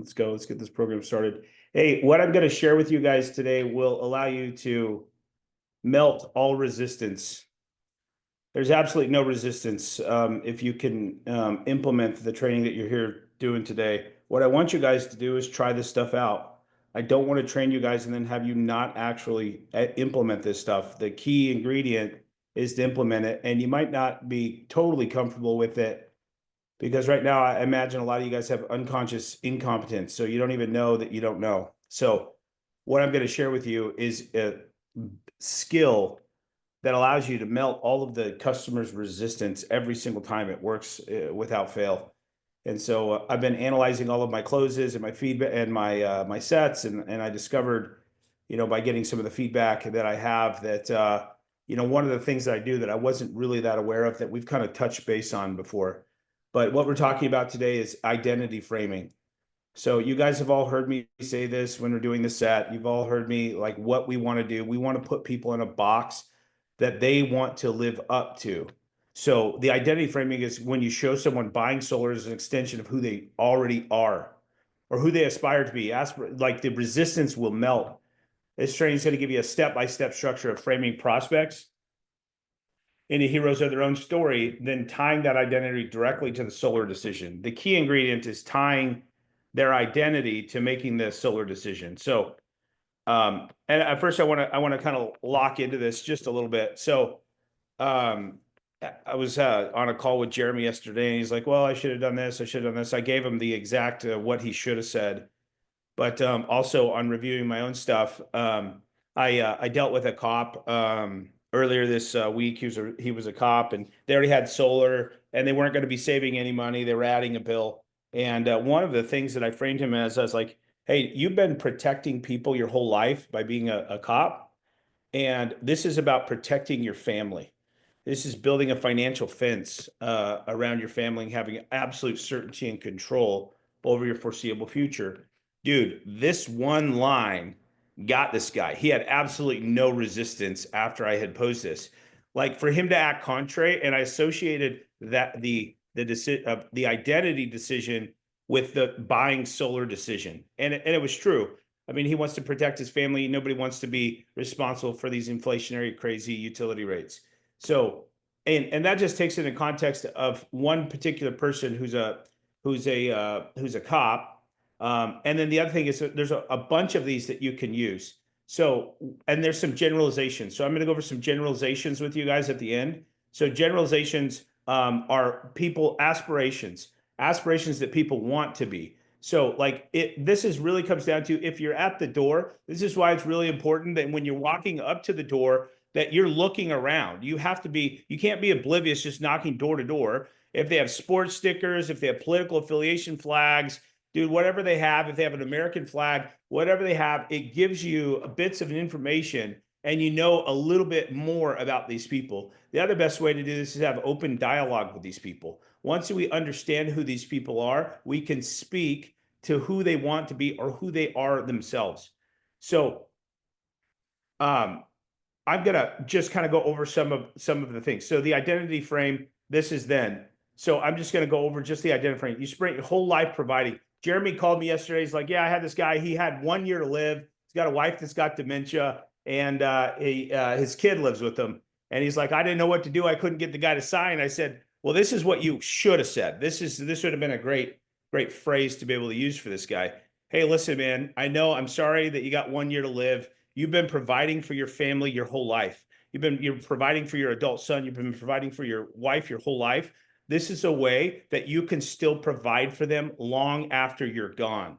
Let's go. Let's get this program started. Hey, what I'm going to share with you guys today will allow you to melt all resistance. There's absolutely no resistance if you can implement the training that you're here doing today. What I want you guys to do is try this stuff out. I don't want to train you guys and then have you not actually implement this stuff. The key ingredient is to implement it, and you might not be totally comfortable with it because right now I imagine a lot of you guys have unconscious incompetence, so you don't even know that you don't know. So what I'm going to share with you is a skill that allows you to melt all of the customer's resistance every single time. It works without fail. And so I've been analyzing all of my closes and my feedback and my sets, and I discovered, by getting some of the feedback that I have, that one of the things that I do that I wasn't really that aware of, that we've kind of touched base on before. But what we're talking about today is identity framing. So you guys have all heard me say this when we're doing the set. You've all heard me, like, what we want to do. We want to put people in a box that they want to live up to. So the identity framing is when you show someone buying solar as an extension of who they already are or who they aspire to be. Like, the resistance will melt. This training is going to give you a step-by-step structure of framing prospects into heroes of their own story, then tying that identity directly to the solar decision. The key ingredient is tying their identity to making the solar decision. So, and at first I want to kind of lock into this just a little bit. So, I was on a call with Jeremy yesterday, and he's like, well, I should have done this. I should have done this. I gave him the exact what he should have said. But also on reviewing my own stuff, I dealt with a cop earlier this week. He was a cop, and they already had solar, and they weren't going to be saving any money. They were adding a bill. And one of the things that I framed him as, I was like, hey, you've been protecting people your whole life by being a cop. And this is about protecting your family. This is building a financial fence around your family and having absolute certainty and control over your foreseeable future. Dude, this one line got this guy. He had absolutely no resistance after I had posed this. Like, for him to act contrary, and I associated that the identity decision with the buying solar decision, and it was true. I mean, he wants to protect his family. Nobody wants to be responsible for these inflationary, crazy utility rates. So, and that just takes it in context of one particular person who's a cop. And then the other thing is that there's a bunch of these that you can use. So, and there's some generalizations. So I'm going to go over some generalizations with you guys at the end. So generalizations are people aspirations that people want to be. So, like, this is really comes down to, if you're at the door, this is why it's really important that when you're walking up to the door, that you're looking around. You can't be oblivious just knocking door to door. If they have sports stickers, if they have political affiliation flags, dude, whatever they have, if they have an American flag, whatever they have, it gives you bits of information, and you know a little bit more about these people. The other best way to do this is have open dialogue with these people. Once we understand who these people are, we can speak to who they want to be or who they are themselves. So I'm gonna just kind of go over some of the things. So the identity frame, this is then. So I'm just gonna go over just the identity frame. You spend your whole life providing. Jeremy called me yesterday. He's like, yeah, I had this guy. He had 1 year to live. He's got a wife that's got dementia, and his kid lives with him. And he's like, I didn't know what to do. I couldn't get the guy to sign. I said, well, this is what you should have said. This would have been a great phrase to be able to use for this guy. Hey, listen, man, I'm sorry that you got 1 year to live. You've been providing for your family your whole life. You're providing for your adult son. You've been providing for your wife your whole life. This is a way that you can still provide for them long after you're gone.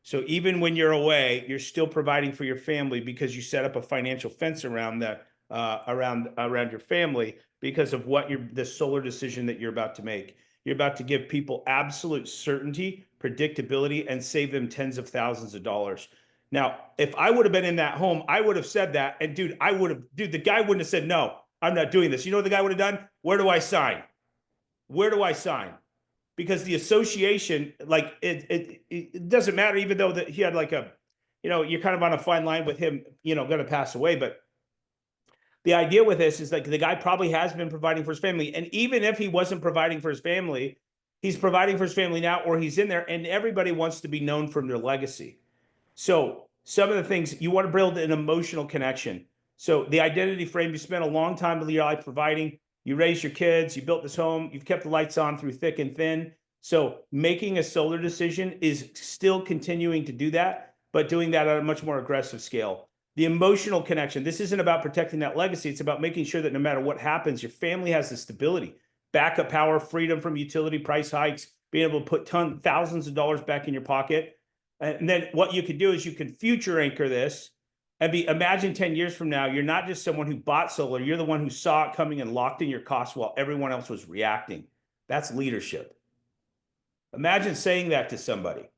So even when you're away, you're still providing for your family because you set up a financial fence around around your family because of the solar decision that you're about to make. You're about to give people absolute certainty, predictability, and save them tens of thousands of dollars. Now, if I would have been in that home, I would have said that, and the guy wouldn't have said, no, I'm not doing this. You know what the guy would have done? Where do I sign? Where do I sign? Because the association, like, it doesn't matter, even though that he had like you're kind of on a fine line with him, going to pass away. But the idea with this is, like, the guy probably has been providing for his family. And even if he wasn't providing for his family, he's providing for his family now, or he's in there, and everybody wants to be known from their legacy. So some of the things you want to build an emotional connection. So the identity frame, you spent a long time of your life providing, you raised your kids, you built this home, you've kept the lights on through thick and thin. So making a solar decision is still continuing to do that, but doing that on a much more aggressive scale. The emotional connection, this isn't about protecting that legacy. It's about making sure that no matter what happens, your family has the stability, backup power, freedom from utility price hikes, being able to put thousands of dollars back in your pocket. And then what you could do is you can future anchor this and imagine 10 years from now, you're not just someone who bought solar, you're the one who saw it coming and locked in your costs while everyone else was reacting. That's leadership. Imagine saying that to somebody.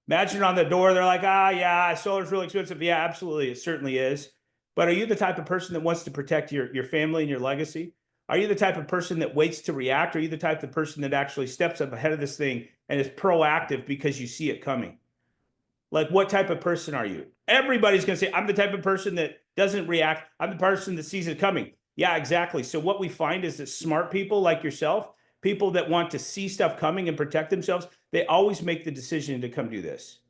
Imagine on the door, they're like, yeah, solar's really expensive. Yeah, absolutely, it certainly is. But are you the type of person that wants to protect your family and your legacy? Are you the type of person that waits to react? Or are you the type of person that actually steps up ahead of this thing and is proactive because you see it coming? Like, what type of person are you? Everybody's going to say, I'm the type of person that doesn't react. I'm the person that sees it coming. Yeah, exactly. So what we find is that smart people like yourself, people that want to see stuff coming and protect themselves, they always make the decision to come do this.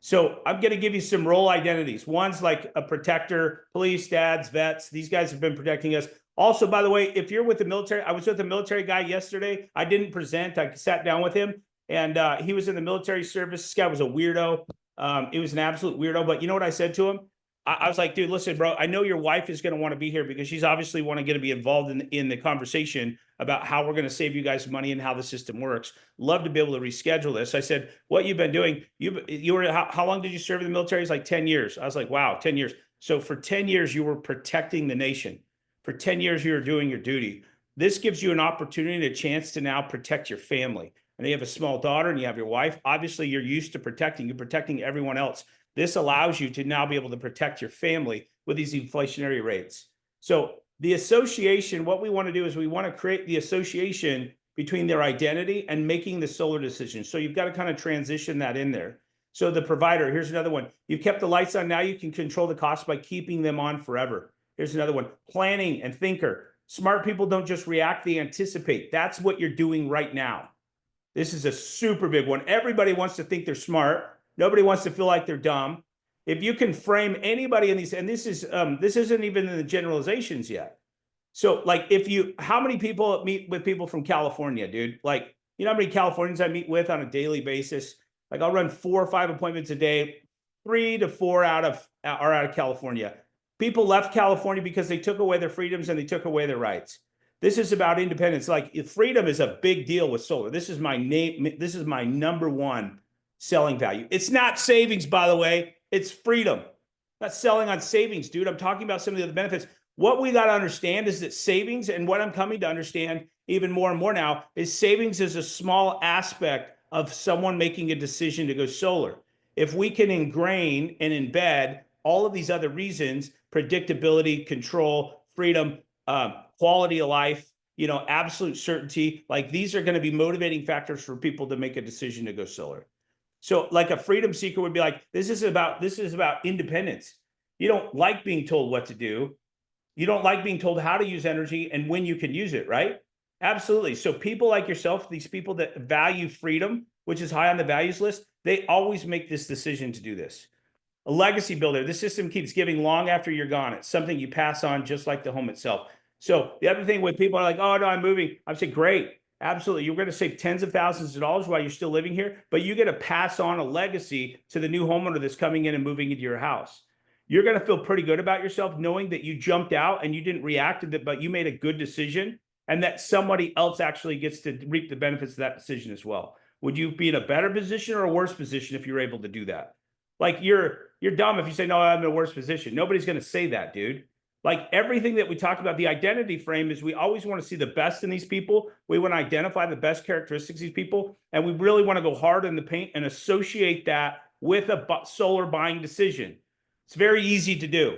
So I'm going to give you some role identities. One's like a protector, police, dads, vets. These guys have been protecting us. Also, by the way, if you're with the military, I was with a military guy yesterday. I didn't present. I sat down with him, and he was in the military service. This guy was a weirdo. It was an absolute weirdo. But you know what I said to him? I was like, dude, listen, bro, I know your wife is going to want to be here because she's obviously going to be involved in the conversation about how we're going to save you guys money and how the system works. Love to be able to reschedule this. I said, what you've been doing, you were, how long did you serve in the military? It's like 10 years. I was like, wow, 10 years. So for 10 years, you were protecting the nation. For 10 years, you were doing your duty. This gives you an opportunity, a chance to now protect your family. And you have a small daughter and you have your wife. Obviously, you're used to you're protecting everyone else. This allows you to now be able to protect your family with these inflationary rates. So the association, what we want to do is we want to create the association between their identity and making the solar decision. So you've got to kind of transition that in there. So the provider, here's another one. You've kept the lights on. Now you can control the cost by keeping them on forever. Here's another one. Planning and thinker. Smart people don't just react, they anticipate. That's what you're doing right now. This is a super big one. Everybody wants to think they're smart. Nobody wants to feel like they're dumb. If you can frame anybody in these, and this isn't even in the generalizations yet. So like how many people meet with people from California, dude? Like, you know how many Californians I meet with on a daily basis? Like I'll run 4 or 5 appointments a day, 3 to 4 are out of California. People left California because they took away their freedoms and they took away their rights. This is about independence. Like freedom is a big deal with solar. This is my number one selling value. It's not savings, by the way. It's freedom. Not selling on savings, dude. I'm talking about some of the other benefits. What we got to understand is that savings, and what I'm coming to understand even more and more now, is savings is a small aspect of someone making a decision to go solar. If we can ingrain and embed all of these other reasons, predictability, control, freedom, quality of life, absolute certainty, like these are going to be motivating factors for people to make a decision to go solar. So like a freedom seeker would be like, this is about independence. You don't like being told what to do. You don't like being told how to use energy and when you can use it, right? Absolutely. So people like yourself, these people that value freedom, which is high on the values list, they always make this decision to do this. A legacy builder, the system keeps giving long after you're gone. It's something you pass on just like the home itself. So the other thing when people are like, oh, no, I'm moving, I say, great. Absolutely. You're going to save tens of thousands of dollars while you're still living here, but you get to pass on a legacy to the new homeowner that's coming in and moving into your house. You're going to feel pretty good about yourself knowing that you jumped out and you didn't react to it, but you made a good decision and that somebody else actually gets to reap the benefits of that decision as well. Would you be in a better position or a worse position if you're able to do that? Like you're dumb if you say, no, I'm in a worse position. Nobody's going to say that, dude. Like everything that we talk about, the identity frame is we always want to see the best in these people. We want to identify the best characteristics of these people. And we really want to go hard in the paint and associate that with a solar buying decision. It's very easy to do.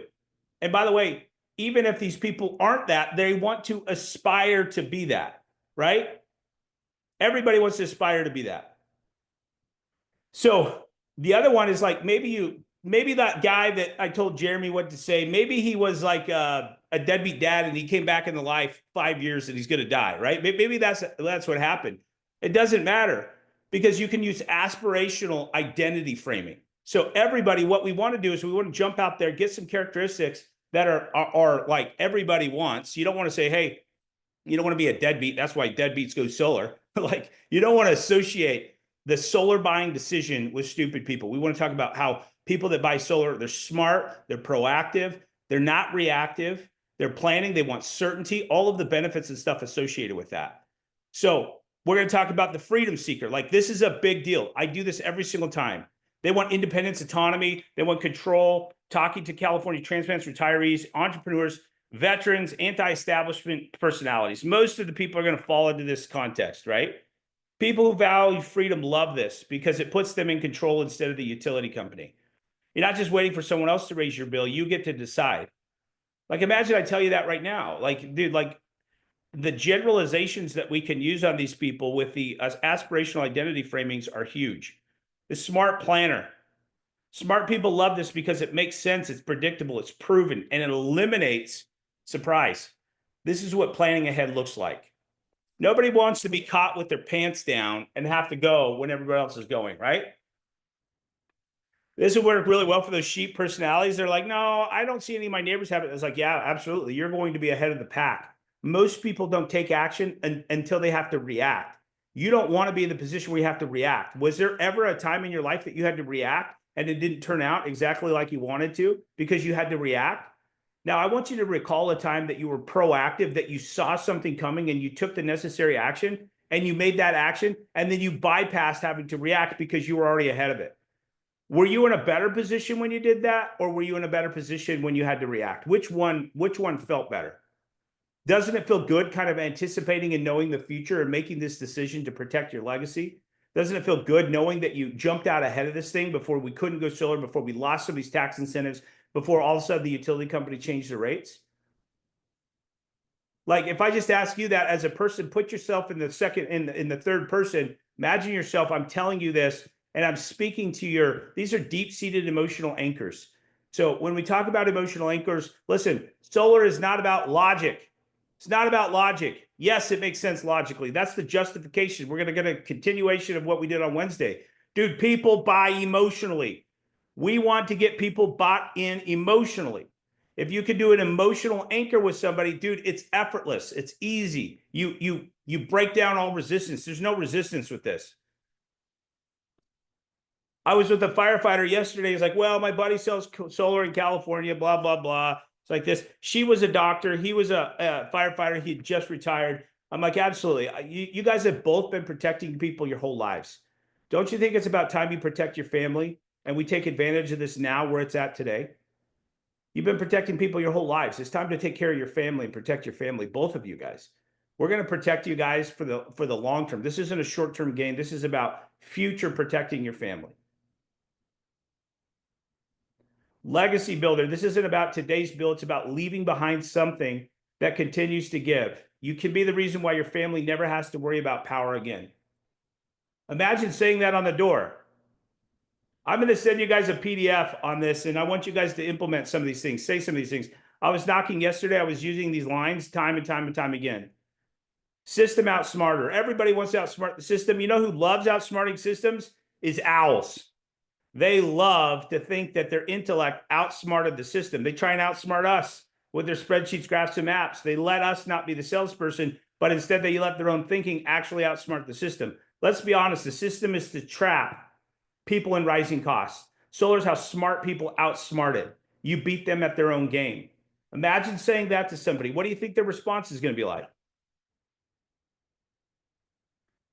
And by the way, even if these people aren't that, they want to aspire to be that, right? Everybody wants to aspire to be that. So the other one is like, maybe that guy that I told Jeremy what to say, maybe he was like a deadbeat dad and he came back into life 5 years and he's going to die, right? Maybe that's what happened. It doesn't matter because you can use aspirational identity framing. So everybody, what we want to do is we want to jump out there, get some characteristics that are like everybody wants. You don't want to say, hey, you don't want to be a deadbeat. That's why deadbeats go solar. Like you don't want to associate the solar buying decision with stupid people. We want to talk about how people that buy solar, they're smart, they're proactive, they're not reactive, they're planning, they want certainty, all of the benefits and stuff associated with that. So we're going to talk about the freedom seeker. Like this is a big deal. I do this every single time. They want independence, autonomy. They want control. Talking to California transplants, retirees, entrepreneurs, veterans, anti-establishment personalities. Most of the people are going to fall into this context, right? People who value freedom love this because it puts them in control instead of the utility company. You're not just waiting for someone else to raise your bill. You get to decide. Like imagine I tell you that right now. Like, dude, like the generalizations that we can use on these people with the aspirational identity framings are huge. The smart planner. Smart people love this because it makes sense, it's predictable, it's proven, and it eliminates surprise. This is what planning ahead looks like. Nobody wants to be caught with their pants down and have to go when everybody else is going, right? This would work really well for those sheep personalities. They're like, no, I don't see any of my neighbors have it. It's like, yeah, absolutely. You're going to be ahead of the pack. Most people don't take action until they have to react. You don't want to be in the position where you have to react. Was there ever a time in your life that you had to react and it didn't turn out exactly like you wanted to because you had to react? Now, I want you to recall a time that you were proactive, that you saw something coming and you took the necessary action and you made that action and then you bypassed having to react because you were already ahead of it. Were you in a better position when you did that, or were you in a better position when you had to react? Which one felt better? Doesn't it feel good kind of anticipating and knowing the future and making this decision to protect your legacy? Doesn't it feel good knowing that you jumped out ahead of this thing before we couldn't go solar, before we lost some of these tax incentives, before all of a sudden the utility company changed the rates? Like if I just ask you that as a person, put yourself in the second, in the third person, imagine yourself, I'm telling you this, and I'm speaking to these are deep-seated emotional anchors. So when we talk about emotional anchors, listen, solar is not about logic. It's not about logic. Yes, it makes sense logically. That's the justification. We're going to get a continuation of what we did on Wednesday. Dude, people buy emotionally. We want to get people bought in emotionally. If you can do an emotional anchor with somebody, dude, it's effortless. It's easy. You break down all resistance. There's no resistance with this. I was with a firefighter yesterday. He's like, well, my buddy sells solar in California, blah, blah, blah. It's like this. She was a doctor. He was a firefighter. He just retired. I'm like, absolutely. You guys have both been protecting people your whole lives. Don't you think it's about time you protect your family and we take advantage of this now where it's at today? You've been protecting people your whole lives. It's time to take care of your family and protect your family, both of you guys. We're going to protect you guys for the long term. This isn't a short-term gain. This is about future protecting your family. Legacy builder. This isn't about today's bill. It's about leaving behind something that continues to give. You can be the reason why your family never has to worry about power again. Imagine saying that on the door. I'm going to send you guys a PDF on this, and I want you guys to implement some of these things, say some of these things. I was knocking yesterday. I was using these lines time and time and time again. System outsmarter. Everybody wants to outsmart the system. You know who loves outsmarting systems? Is owls. They love to think that their intellect outsmarted the system. They try and outsmart us with their spreadsheets, graphs, and maps. They let us not be the salesperson, but instead they let their own thinking actually outsmart the system. Let's be honest, the system is to trap people in rising costs. Solar is how smart people outsmarted. You beat them at their own game. Imagine saying that to somebody. What do you think their response is going to be like?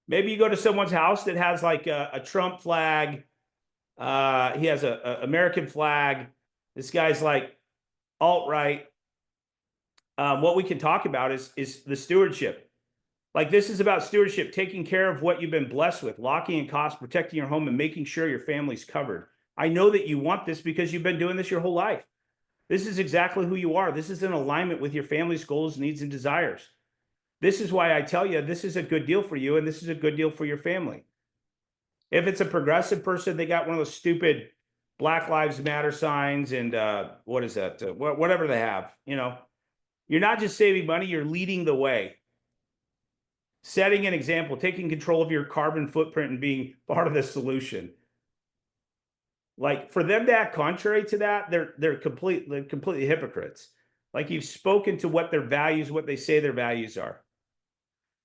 Maybe you go to someone's house that has like a Trump flag. He has a American flag. This guy's like alt-right. What we can talk about is the stewardship. Like this is about stewardship, taking care of what you've been blessed with, locking in costs, protecting your home, and making sure your family's covered. I know that you want this because you've been doing this your whole life. This is exactly who you are. This is in alignment with your family's goals, needs, and desires. This is why I tell you this is a good deal for you and this is a good deal for your family. If it's a progressive person, they got one of those stupid Black Lives Matter signs and what is that? Whatever they have, you know. You're not just saving money, you're leading the way. setting an example, taking control of your carbon footprint and being part of the solution. Like for them to act contrary to that, they're completely hypocrites. Like you've spoken to what their values, what they say their values are.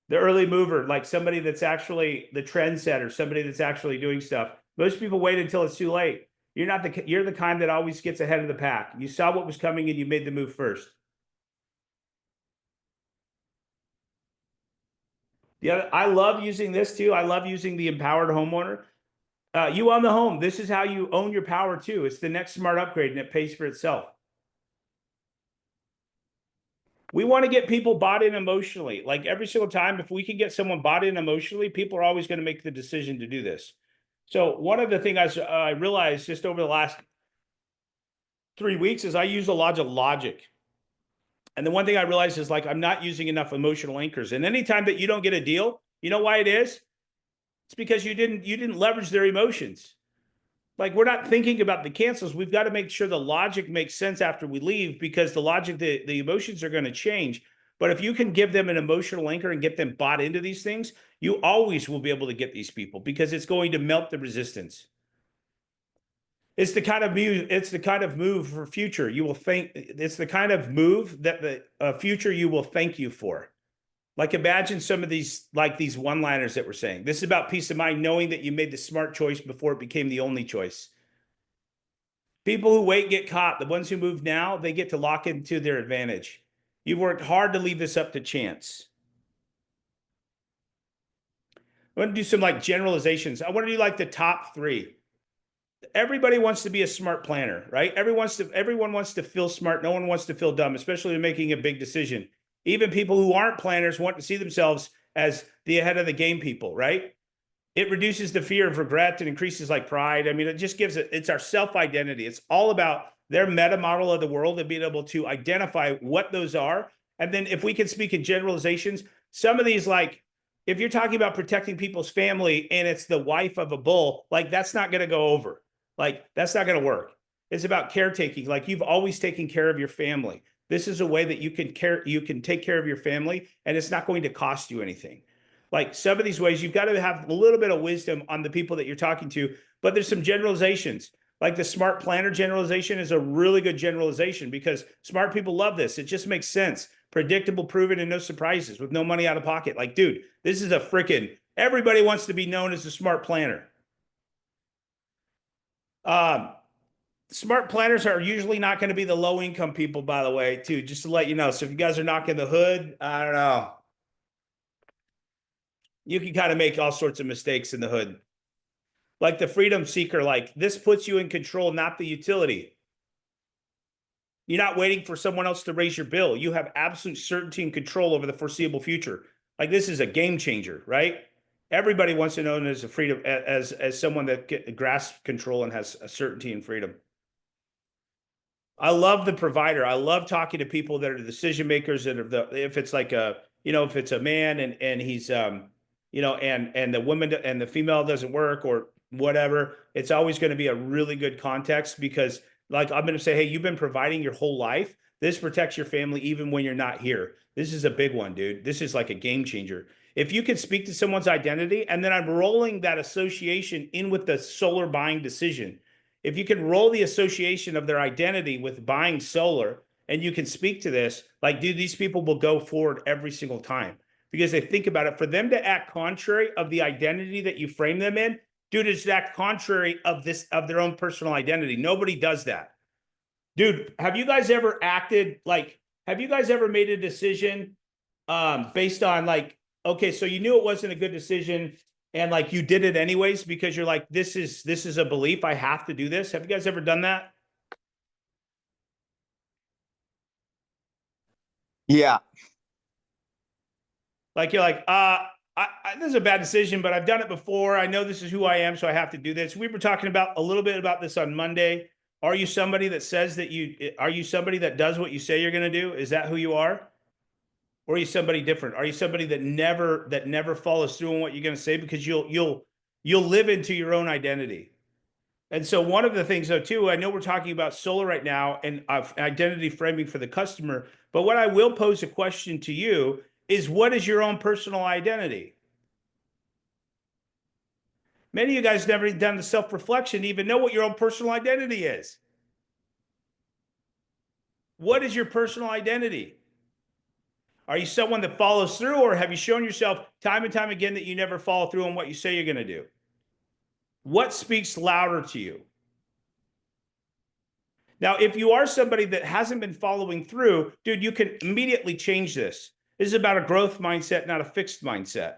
The early mover, like somebody that's actually the trendsetter, somebody that's actually doing stuff. Most people wait until it's too late. You're the kind that always gets ahead of the pack. You saw what was coming and you made the move first. I love using this too. I love using the empowered homeowner. You own the home. This is how you own your power too. It's the next smart upgrade and it pays for itself. We want to get people bought in emotionally. Like every single time, if we can get someone bought in emotionally, people are always going to make the decision to do this. So one of the things I realized just over the last 3 weeks is I use a lot of logic. And the one thing I realized is like I'm not using enough emotional anchors. And anytime that you don't get a deal, you know why it is? It's because you didn't leverage their emotions. Like we're not thinking about the cancels. We've got to make sure the logic makes sense after we leave, because the logic, the emotions are going to change. But if you can give them an emotional anchor and get them bought into these things, you always will be able to get these people, because it's going to melt the resistance. It's the kind of move for future you will think. It's the kind of move that the future you will thank you for. Like imagine some of these, like these one-liners that we're saying. This is about peace of mind, knowing that you made the smart choice before it became the only choice. People who wait get caught. The ones who move now, they get to lock into their advantage. You've worked hard to leave this up to chance. I want to do some like generalizations. I want to do like the top 3. Everybody wants to be a smart planner, right? Everyone wants to feel smart. No one wants to feel dumb, especially when making a big decision. Even people who aren't planners want to see themselves as the ahead of the game people, right? It reduces the fear of regret and increases like pride. I mean, it just it's our self-identity. It's all about their meta model of the world and being able to identify what those are. And then if we can speak in generalizations, some of these, like if you're talking about protecting people's family and it's the wife of a bull, like that's not going to go over. Like that's not going to work. It's about caretaking. Like you've always taken care of your family. This is a way that you can take care of your family, and it's not going to cost you anything. Like some of these ways, you've got to have a little bit of wisdom on the people that you're talking to, but there's some generalizations. Like the smart planner generalization is a really good generalization because smart people love this. It just makes sense. Predictable, proven, and no surprises with no money out of pocket. Like, dude, this is a freaking, everybody wants to be known as a smart planner. Smart planners are usually not going to be the low income people, by the way, too, just to let you know. So if you guys are knocking the hood, I don't know. You can kind of make all sorts of mistakes in the hood. Like the freedom seeker, like this puts you in control, not the utility. You're not waiting for someone else to raise your bill. You have absolute certainty and control over the foreseeable future. Like this is a game changer, right? Everybody wants to know as a freedom, as someone that grasps control and has a certainty and freedom. I love the provider. I love talking to people that are the decision makers, that are if it's like if it's a man and he's and the woman and the female doesn't work or whatever, it's always going to be a really good context, because like I'm going to say, hey, you've been providing your whole life. This protects your family even when you're not here. This is a big one, dude. This is like a game changer. If you could speak to someone's identity, and then I'm rolling that association in with the solar buying decision. If you can roll the association of their identity with buying solar, and you can speak to this, like, dude, these people will go forward every single time because they think about it. For them to act contrary of the identity that you frame them in, dude, it's act contrary of their own personal identity. Nobody does that. Dude, have you guys ever made a decision based on like, okay, so you knew it wasn't a good decision and like you did it anyways because you're like, this is a belief, I have to do this. Have you guys ever done that? Yeah. Like you're like, this is a bad decision, but I've done it before. I know this is who I am, so I have to do this. We were talking about a little bit about this on Monday. Are you somebody that says that are you somebody that does what you say you're going to do? Is that who you are? Or are you somebody different? Are you somebody that never follows through on what you're going to say, because you'll live into your own identity? And so one of the things though too, I know we're talking about solar right now and identity framing for the customer, but what I will pose a question to you is what is your own personal identity? Many of you guys never done the self-reflection to even know what your own personal identity is. What is your personal identity? Are you someone that follows through, or have you shown yourself time and time again that you never follow through on what you say you're going to do? What speaks louder to you? Now, if you are somebody that hasn't been following through, dude, you can immediately change this. This is about a growth mindset, not a fixed mindset.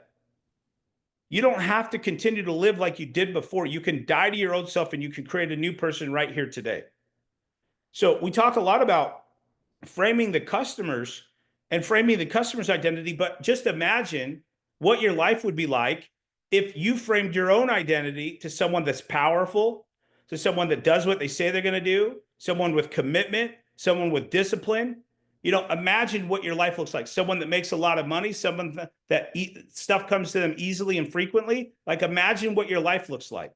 You don't have to continue to live like you did before. You can die to your old self and you can create a new person right here today. So we talk a lot about framing the customers and framing the customer's identity, but just imagine what your life would be like if you framed your own identity to someone that's powerful, to someone that does what they say they're going to do, someone with commitment, someone with discipline. You know, imagine what your life looks like. Someone that makes a lot of money, someone that stuff comes to them easily and frequently. Like, imagine what your life looks like.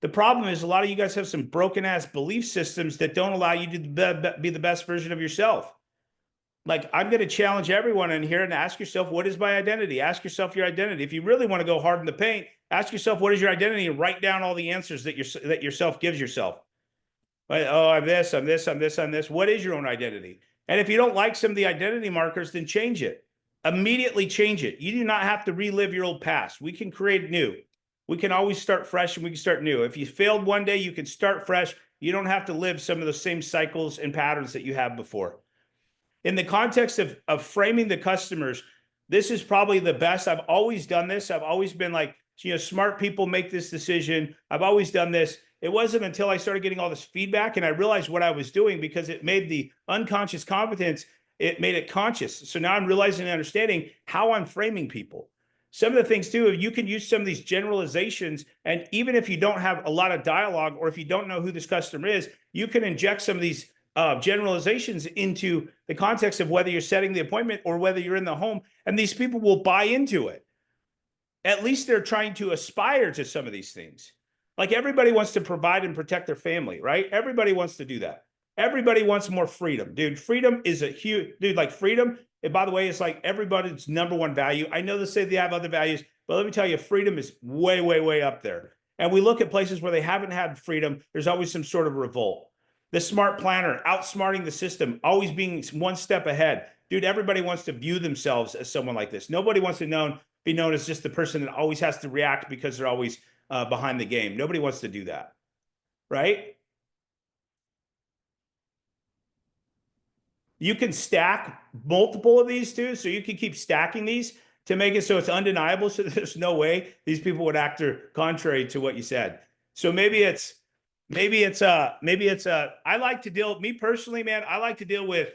The problem is a lot of you guys have some broken ass belief systems that don't allow you to be the best version of yourself. Like, I'm going to challenge everyone in here and ask yourself, what is my identity? Ask yourself your identity. If you really want to go hard in the paint, ask yourself, what is your identity? And write down all the answers that yourself gives yourself. Like, oh, I'm this, I'm this, I'm this, I'm this. What is your own identity? And if you don't like some of the identity markers, then change it. Immediately change it. You do not have to relive your old past. We can create new. We can always start fresh and we can start new. If you failed one day, you can start fresh. You don't have to live some of the same cycles and patterns that you have before. In the context of framing the customers, this is probably the best. I've always done this. I've always been like, you know, smart people make this decision. I've always done this. It wasn't until I started getting all this feedback and I realized what I was doing, because it made the unconscious competence, it made it conscious. So now I'm realizing and understanding how I'm framing people. Some of the things too, you can use some of these generalizations, and even if you don't have a lot of dialogue, or if you don't know who this customer is, you can inject some of these generalizations into the context of whether you're setting the appointment or whether you're in the home, and these people will buy into it. At least they're trying to aspire to some of these things. Like, everybody wants to provide and protect their family, right? Everybody wants to do that. Everybody wants more freedom, dude. Freedom is a huge, dude, like freedom. And by the way, it's like everybody's number one value. I know they say they have other values, but let me tell you, freedom is way, way, way up there. And we look at places where they haven't had freedom, there's always some sort of revolt. The smart planner, outsmarting the system, always being one step ahead. Dude, everybody wants to view themselves as someone like this. Nobody wants to be known as just the person that always has to react because they're always behind the game. Nobody wants to do that, right? You can stack multiple of these too, so you can keep stacking these to make it so it's undeniable, so there's no way these people would act contrary to what you said. So I like to deal, me personally, man, I like to deal with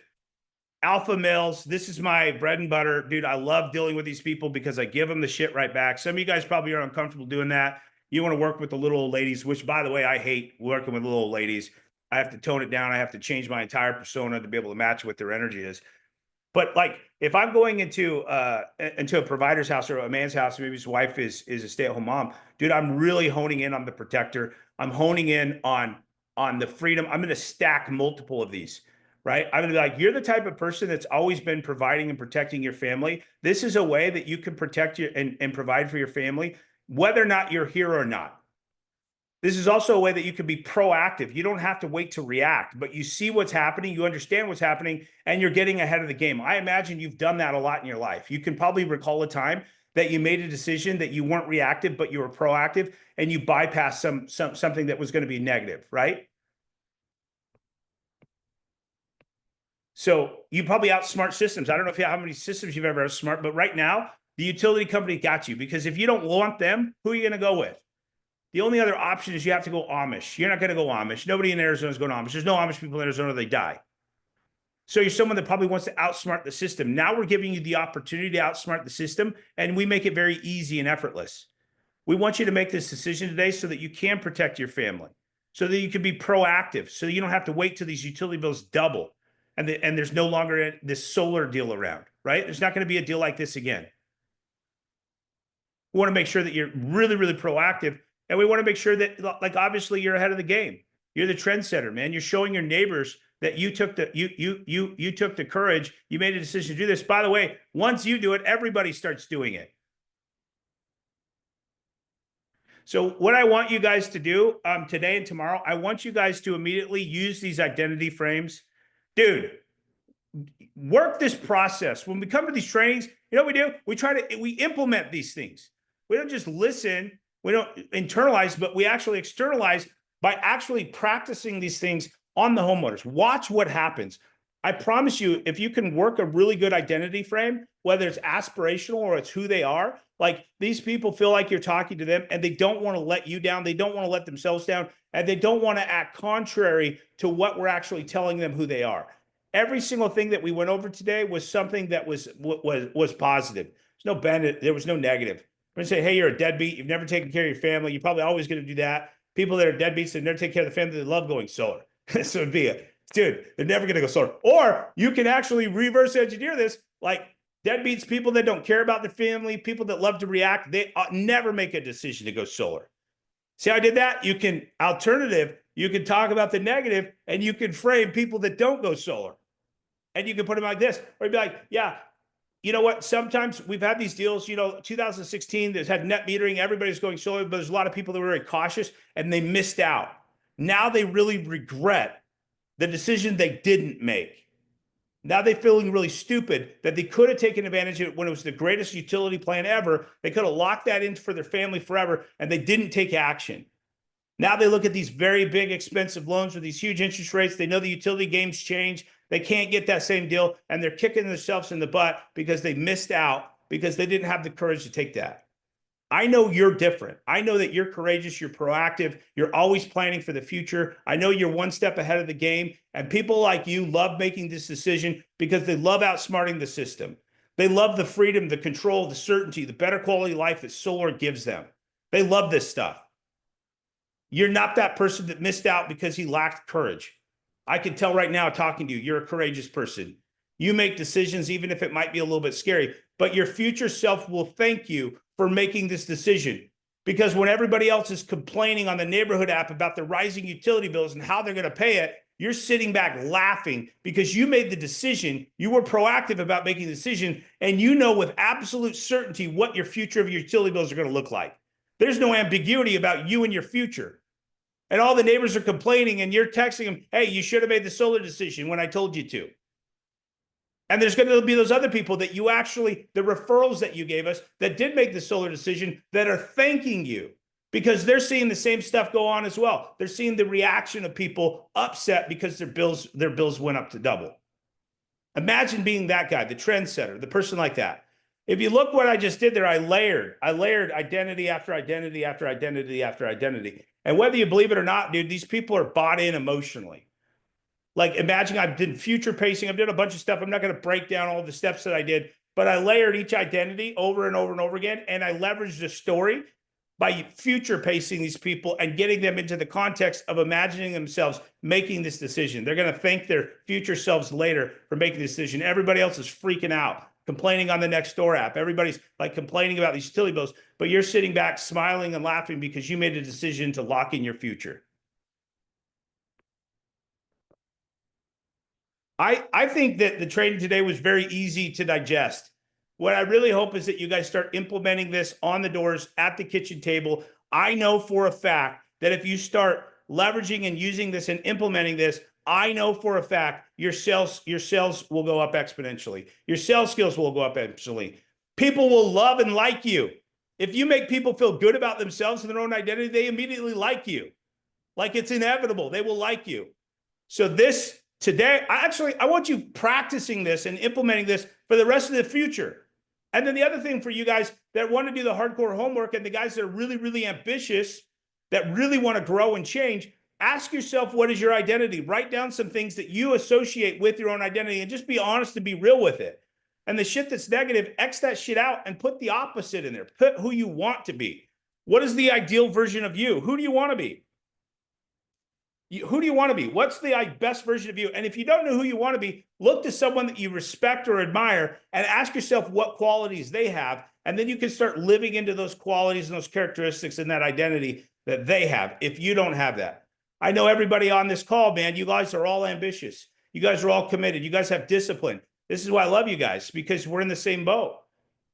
alpha males. This is my bread and butter, dude. I love dealing with these people because I give them the shit right back. Some of you guys probably are uncomfortable doing that. You want to work with the little old ladies, which, by the way, I hate working with little old ladies. I have to tone it down. I have to change my entire persona to be able to match what their energy is. But like, if I'm going into a provider's house or a man's house, maybe his wife is a stay-at-home mom, dude, I'm really honing in on the protector. I'm honing in on the freedom. I'm going to stack multiple of these, right? I'm going to be like, you're the type of person that's always been providing and protecting your family. This is a way that you can protect you and provide for your family, whether or not you're here or not. This is also a way that you can be proactive. You don't have to wait to react, but you see what's happening, you understand what's happening, and you're getting ahead of the game. I imagine you've done that a lot in your life. You can probably recall a time that you made a decision that you weren't reactive, but you were proactive, and you bypassed something that was going to be negative, right? So you probably outsmart systems. I don't know how many systems you've ever outsmart, but right now, the utility company got you, because if you don't want them, who are you going to go with? The only other option is you have to go Amish. You're not going to go Amish. Nobody in Arizona is going Amish. There's no Amish people in Arizona, they die. So you're someone that probably wants to outsmart the system. Now we're giving you the opportunity to outsmart the system, and we make it very easy and effortless. We want you to make this decision today so that you can protect your family, so that you can be proactive, so you don't have to wait till these utility bills double and there's no longer this solar deal around, right? There's not going to be a deal like this again. We want to make sure that you're really, really proactive. And we want to make sure that, like, obviously you're ahead of the game. You're the trendsetter, man. You're showing your neighbors that you took the courage, you made a decision to do this. By the way, once you do it, everybody starts doing it. So what I want you guys to do today and tomorrow, I want you guys to immediately use these identity frames. Dude, work this process. When we come to these trainings, you know what we do? We implement these things. We don't just listen, we don't internalize, but we actually externalize by actually practicing these things on the homeowners. Watch what happens. I promise you, if you can work a really good identity frame, whether it's aspirational or it's who they are, like these people feel like you're talking to them and they don't want to let you down. They don't want to let themselves down, and they don't want to act contrary to what we're actually telling them who they are. Every single thing that we went over today was something that was positive. There's no bad, there was no negative. We're going to say, hey, you're a deadbeat. You've never taken care of your family. You're probably always going to do that. People that are deadbeats that never take care of the family, they love going solar. So it'd be a, dude, they're never going to go solar. Or you can actually reverse engineer this, like deadbeats, people that don't care about their family, people that love to react, they never make a decision to go solar. See how I did that? You can alternative, you can talk about the negative, and you can frame people that don't go solar. And you can put them like this, or you'd be like, yeah, you know what? Sometimes we've had these deals, 2016, that's had net metering, everybody's going solar, but there's a lot of people that were very cautious and they missed out. Now they really regret the decision they didn't make. Now they're feeling really stupid that they could have taken advantage of it when it was the greatest utility plan ever. They could have locked that in for their family forever, and they didn't take action. Now they look at these very big, expensive loans with these huge interest rates. They know the utility game's changed. They can't get that same deal, and they're kicking themselves in the butt because they missed out because they didn't have the courage to take that. I know you're different. I know that you're courageous, you're proactive, you're always planning for the future. I know you're one step ahead of the game, and people like you love making this decision because they love outsmarting the system. They love the freedom, the control, the certainty, the better quality of life that solar gives them. They love this stuff. You're not that person that missed out because he lacked courage. I can tell right now talking to you, you're a courageous person. You make decisions even if it might be a little bit scary, but your future self will thank you for making this decision. Because when everybody else is complaining on the neighborhood app about the rising utility bills and how they're going to pay it, you're sitting back laughing because you made the decision. You were proactive about making the decision, and you know with absolute certainty what your future of your utility bills are going to look like. There's no ambiguity about you and your future. And all the neighbors are complaining, and you're texting them, hey, you should have made the solar decision when I told you to. And there's going to be those other people that you actually, the referrals that you gave us that did make the solar decision that are thanking you because they're seeing the same stuff go on as well. They're seeing the reaction of people upset because their bills went up to double. Imagine being that guy, the trendsetter, the person like that. If you look what I just did there, I layered identity after identity after identity after identity. And whether you believe it or not, dude, these people are bought in emotionally. Like imagine I've done future pacing. I've done a bunch of stuff. I'm not going to break down all the steps that I did, but I layered each identity over and over and over again. And I leveraged the story by future pacing these people and getting them into the context of imagining themselves making this decision. They're going to thank their future selves later for making the decision. Everybody else is freaking out, complaining on the Nextdoor app. Everybody's like complaining about these utility bills, but you're sitting back smiling and laughing because you made a decision to lock in your future. I think that the training today was very easy to digest. What I really hope is that you guys start implementing this on the doors at the kitchen table. I know for a fact that if you start leveraging and using this and implementing this, I know for a fact your sales will go up exponentially. Your sales skills will go up exponentially. People will love and like you. If you make people feel good about themselves and their own identity, they immediately like you. Like it's inevitable. They will like you. So this today, I want you practicing this and implementing this for the rest of the future. And then the other thing for you guys that want to do the hardcore homework and the guys that are really, really ambitious, that really want to grow and change, ask yourself, what is your identity? Write down some things that you associate with your own identity and just be honest and be real with it. And the shit that's negative, X that shit out and put the opposite in there. Put who you want to be. What is the ideal version of you? Who do you want to be? Who do you want to be? What's the best version of you? And if you don't know who you want to be, look to someone that you respect or admire and ask yourself what qualities they have. And then you can start living into those qualities and those characteristics and that identity that they have if you don't have that. I know everybody on this call, man, you guys are all ambitious. You guys are all committed. You guys have discipline. This is why I love you guys, because we're in the same boat.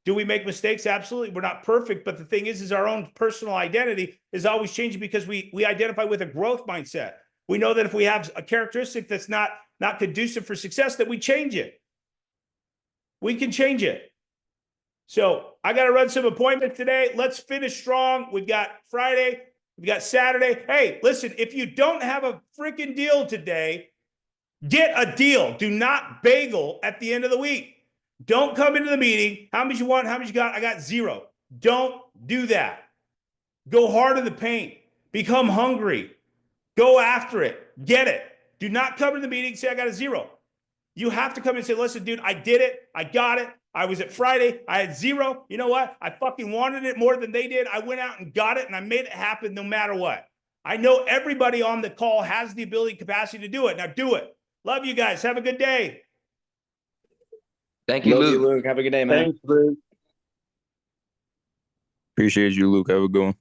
Do we make mistakes? Absolutely. We're not perfect, but the thing is our own personal identity is always changing because we identify with a growth mindset. We know that if we have a characteristic that's not conducive for success, that we change it. We can change it. So I got to run some appointments today. Let's finish strong. We've got Friday. We've got Saturday. Hey, listen, if you don't have a freaking deal today, get a deal. Do not bagel at the end of the week. Don't come into the meeting. How much you want? How much you got? I got 0. Don't do that. Go hard in the paint. Become hungry. Go after it. Get it. Do not come to the meeting and say, I got a 0. You have to come and say, listen, dude, I did it. I got it. I was at Friday. I had 0. You know what? I fucking wanted it more than they did. I went out and got it, and I made it happen no matter what. I know everybody on the call has the ability and capacity to do it. Now do it. Love you guys. Have a good day. Thank you, Love Luke. you, Luke. Have a good day, man. Thanks, Luke. Appreciate you, Luke. Have a good one.